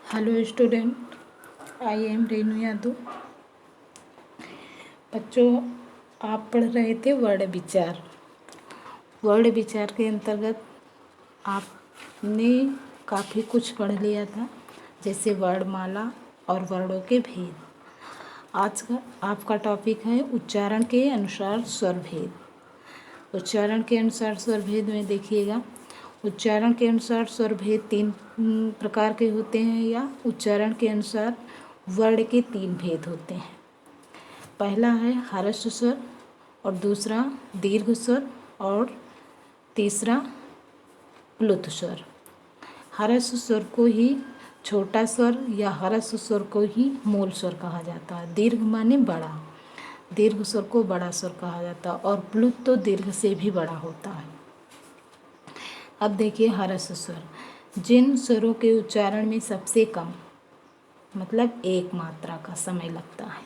Hello student, I am Renu Yadav. बच्चों, आप पढ़ रहे थे वर्ण विचार। वर्ण विचार के अंतर्गत आपने काफ़ी कुछ पढ़ लिया था, जैसे वर्णमाला और वर्णों के भेद। आज का आपका टॉपिक है उच्चारण के अनुसार स्वर भेद। उच्चारण के अनुसार स्वर भेद में देखिएगा, उच्चारण के अनुसार स्वर भेद 3 प्रकार के होते हैं, या उच्चारण के अनुसार वर्ण के 3 भेद होते हैं। पहला है ह्रस्व स्वर, और दूसरा दीर्घ स्वर, और तीसरा प्लुत स्वर। ह्रस्व स्वर को ही छोटा स्वर या ह्रस्व स्वर को ही मूल स्वर कहा जाता है। दीर्घ माने बड़ा, दीर्घ स्वर को बड़ा स्वर कहा जाता है, और प्लुत तो दीर्घ से भी बड़ा होता है। अब देखिए ह्रस्व स्वर, जिन स्वरों के उच्चारण में सबसे कम मतलब एक मात्रा का समय लगता है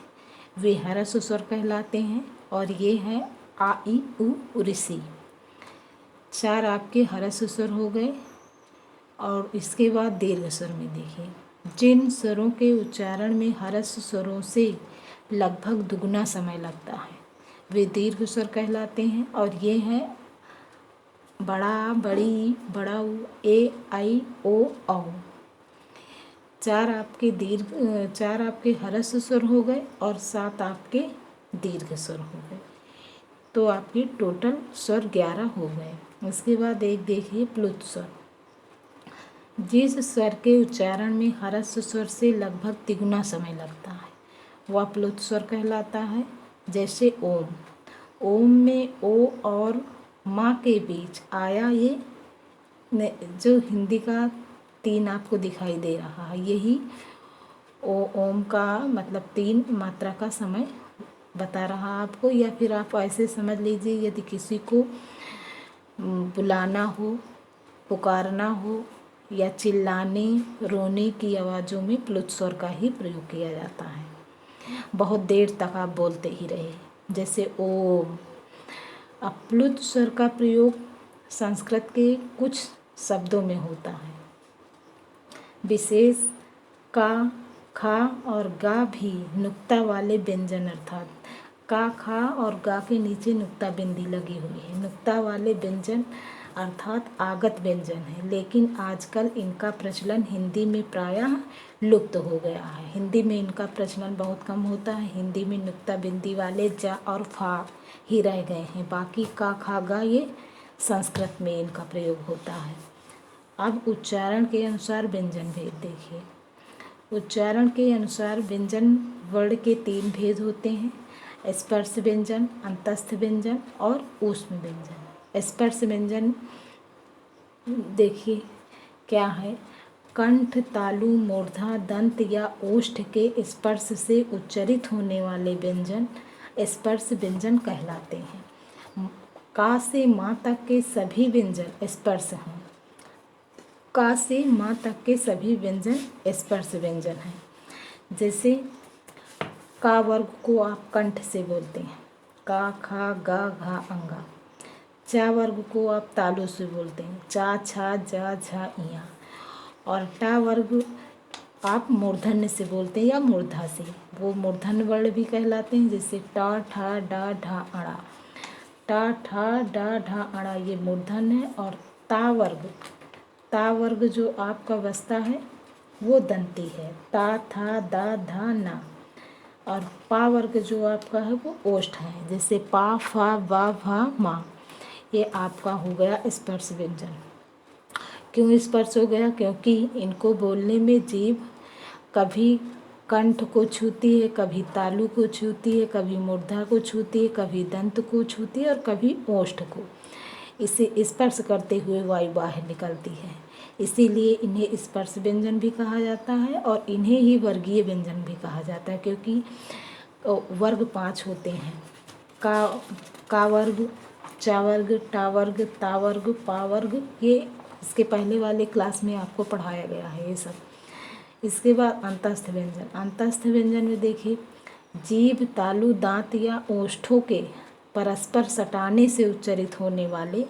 वे ह्रस्व स्वर कहलाते हैं, और ये हैं आ ई उ ऋषि। 4 आपके ह्रस्व स्वर हो गए। और इसके बाद दीर्घ स्वर में देखिए, जिन स्वरों के उच्चारण में ह्रस्व स्वरों से लगभग दुगना समय लगता है वे दीर्घ स्वर कहलाते हैं, और ये हैं बड़ा, बड़ी, बड़ाऊ, ए आई ओ औ। 4 आपके ह्रस्व स्वर हो गए और 7 आपके दीर्घ स्वर हो गए, तो आपके टोटल स्वर 11 हो गए। उसके बाद एक देखिए प्लुत स्वर। जिस स्वर के उच्चारण में ह्रस्व स्वर से लगभग तिगुना समय लगता है वह प्लुत स्वर कहलाता है। जैसे ओम, ओम में ओ और माँ के बीच आया, ये जो हिंदी का 3 आपको दिखाई दे रहा है, यही ओम का मतलब 3 मात्रा का समय बता रहा आपको। या फिर आप ऐसे समझ लीजिए, यदि किसी को बुलाना हो, पुकारना हो, या चिल्लाने रोने की आवाज़ों में प्लुत स्वर का ही प्रयोग किया जाता है। बहुत देर तक आप बोलते ही रहे, जैसे ओम। अब प्लुत स्वर का प्रयोग संस्कृत के कुछ शब्दों में होता है। विशेष का, खा और गा भी नुक्ता वाले व्यंजन, अर्थात का, खा और गा के नीचे नुक्ता बिंदी लगी हुई है। नुक्ता वाले व्यंजन अर्थात आगत व्यंजन है, लेकिन आजकल इनका प्रचलन हिंदी में प्रायः लुप्त हो गया है। हिंदी में इनका प्रचलन बहुत कम होता है। हिंदी में नुक्ता बिंदी वाले जा और फा ही रह गए हैं। बाकी का, खा, गा ये संस्कृत में इनका प्रयोग होता है। अब उच्चारण के अनुसार व्यंजन भेद देखिए। उच्चारण के अनुसार व्यंजन वर्ण के 3 भेद होते हैं, स्पर्श व्यंजन, अंतस्थ व्यंजन और ऊष्म व्यंजन। स्पर्श व्यंजन देखिए क्या है, कंठ, तालु, मूर्धा, दंत या ओष्ठ के स्पर्श से उच्चरित होने वाले व्यंजन स्पर्श व्यंजन कहलाते हैं। का से माँ तक के सभी व्यंजन स्पर्श हैं। का से माँ तक के सभी व्यंजन स्पर्श व्यंजन हैं। जैसे का वर्ग को आप कंठ से बोलते हैं, का, खा, गा, घा, अंगा। चा वर्ग को आप तालु से बोलते हैं, चा, छा, जा, झा, इया। और टा वर्ग आप मूर्धन्य से बोलते हैं या मूर्धा से, वो मूर्धन्य वर्ण भी कहलाते हैं। जैसे टा, ठा, डा, ढा, अड़ा। टा, ठा, डा, ढा, अड़ा ये मूर्धन्य है। और ता वर्ग जो आपका बसता है वो दंती है, ता, था, दा, धा, ना। और पा वर्ग जो आपका है वो ओष्ठ है, जैसे पा, फा, वा, भा, मा। ये आपका हो गया स्पर्श व्यंजन। क्यों स्पर्श हो गया? क्योंकि इनको बोलने में जीभ कभी कंठ को छूती है, कभी तालु को छूती है, कभी मूर्धा को छूती है, कभी दंत को छूती है और कभी ओष्ठ को। इसे स्पर्श करते हुए वायु बाहर निकलती है, इसीलिए इन्हें स्पर्श व्यंजन भी कहा जाता है, और इन्हें ही वर्गीय व्यंजन भी कहा जाता है। क्योंकि वर्ग 5 होते हैं, का वर्ग, चा वर्ग, टा वर्ग, ता वर्ग, पा वर्ग। ये इसके पहले वाले क्लास में आपको पढ़ाया गया है ये सब। इसके बाद अंतस्थ व्यंजन। अंतस्थ व्यंजन में देखिए, जीभ, तालु, दांत या ओष्ठों के परस्पर सटाने से उच्चरित होने वाले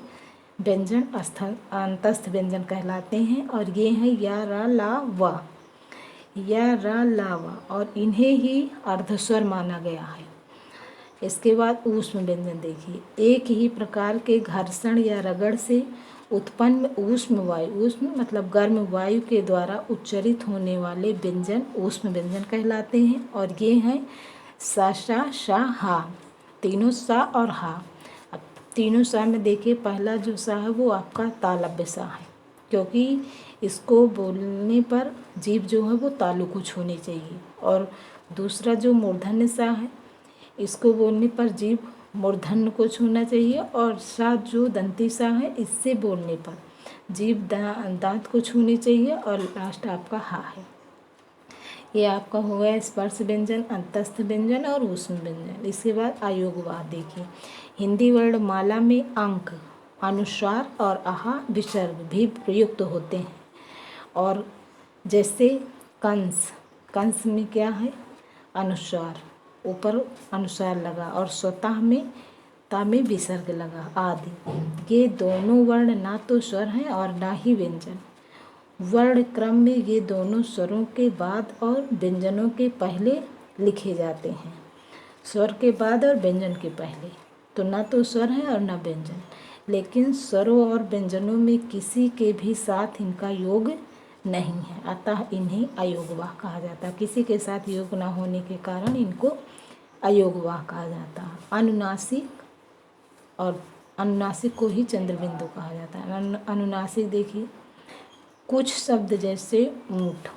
व्यंजन अंतस्थ व्यंजन कहलाते हैं। और ये हैं या, रा, ला, वा। या रा लावा और इन्हें ही अर्धस्वर माना गया है। इसके बाद ऊष्म व्यंजन देखिए, एक ही प्रकार के घर्षण या रगड़ से उत्पन्न ऊष्म वायु, ऊष्म मतलब गर्म वायु के द्वारा उच्चरित होने वाले व्यंजन ऊष्म व्यंजन कहलाते हैं। और ये हैं सा, शा, हा, तीनों सा और हा। अब तीनों सा में देखिए, पहला जो सा है वो आपका तालव्य सा है, क्योंकि इसको बोलने पर जीभ जो है वो तालु को छूनी चाहिए। और दूसरा जो मूर्धन्य सा है, इसको बोलने पर जीभ मूर्धन्य को छूना चाहिए। और सा जो दंती सा है, इससे बोलने पर जीभ दांत को छूनी चाहिए। और लास्ट आपका हा है। ये आपका हो गया स्पर्श व्यंजन, अंतस्थ व्यंजन और ऊष्म व्यंजन। इसके बाद अयोगवाद देखिए, हिंदी वर्ण माला में अंक, अनुस्वार और आहा विसर्ग भी प्रयुक्त होते हैं। और जैसे कंस, कंस में क्या है, अनुस्वार, ऊपर अनुस्वार लगा और स्वतः में ता में विसर्ग लगा आदि। ये दोनों वर्ण ना तो स्वर हैं और ना ही व्यंजन। वर्ण क्रम में ये दोनों स्वरों के बाद और व्यंजनों के पहले लिखे जाते हैं। स्वर के बाद और व्यंजन के पहले, तो ना तो स्वर है और ना व्यंजन। लेकिन स्वरों और व्यंजनों में किसी के भी साथ इनका योग नहीं है, अतः इन्हें अयोगवाह कहा जाता है। किसी के साथ योग ना होने के कारण इनको अयोगवाह कहा जाता है। अनुनासिक, और अनुनासिक को ही चंद्रबिंदु कहा जाता है। अनुनासिक देखिए, कुछ शब्द जैसे ऊँट,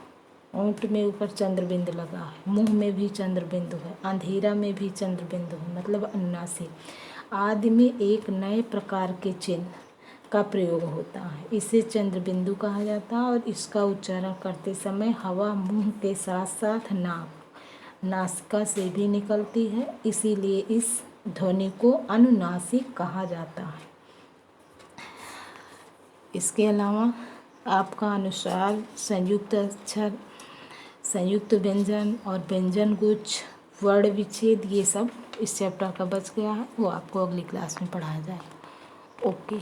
ऊँट में ऊपर चंद्रबिंदु लगा है, मुंह में भी चंद्रबिंदु है, अंधेरा में भी चंद्रबिंदु है, मतलब अनुनासिक आदि में एक नए प्रकार के चिन्ह का प्रयोग होता है, इसे चंद्रबिंदु कहा जाता है। और इसका उच्चारण करते समय हवा मुंह के साथ साथ नासिका से भी निकलती है, इसीलिए इस ध्वनि को अनुनासिक कहा जाता है। इसके अलावा आपका अनुस्वार, संयुक्त अक्षर, संयुक्त व्यंजन और व्यंजन गुच्छ, वर्ण विच्छेद, ये सब इस चैप्टर का बच गया है, वो आपको अगली क्लास में पढ़ाया जाएगा। ओके।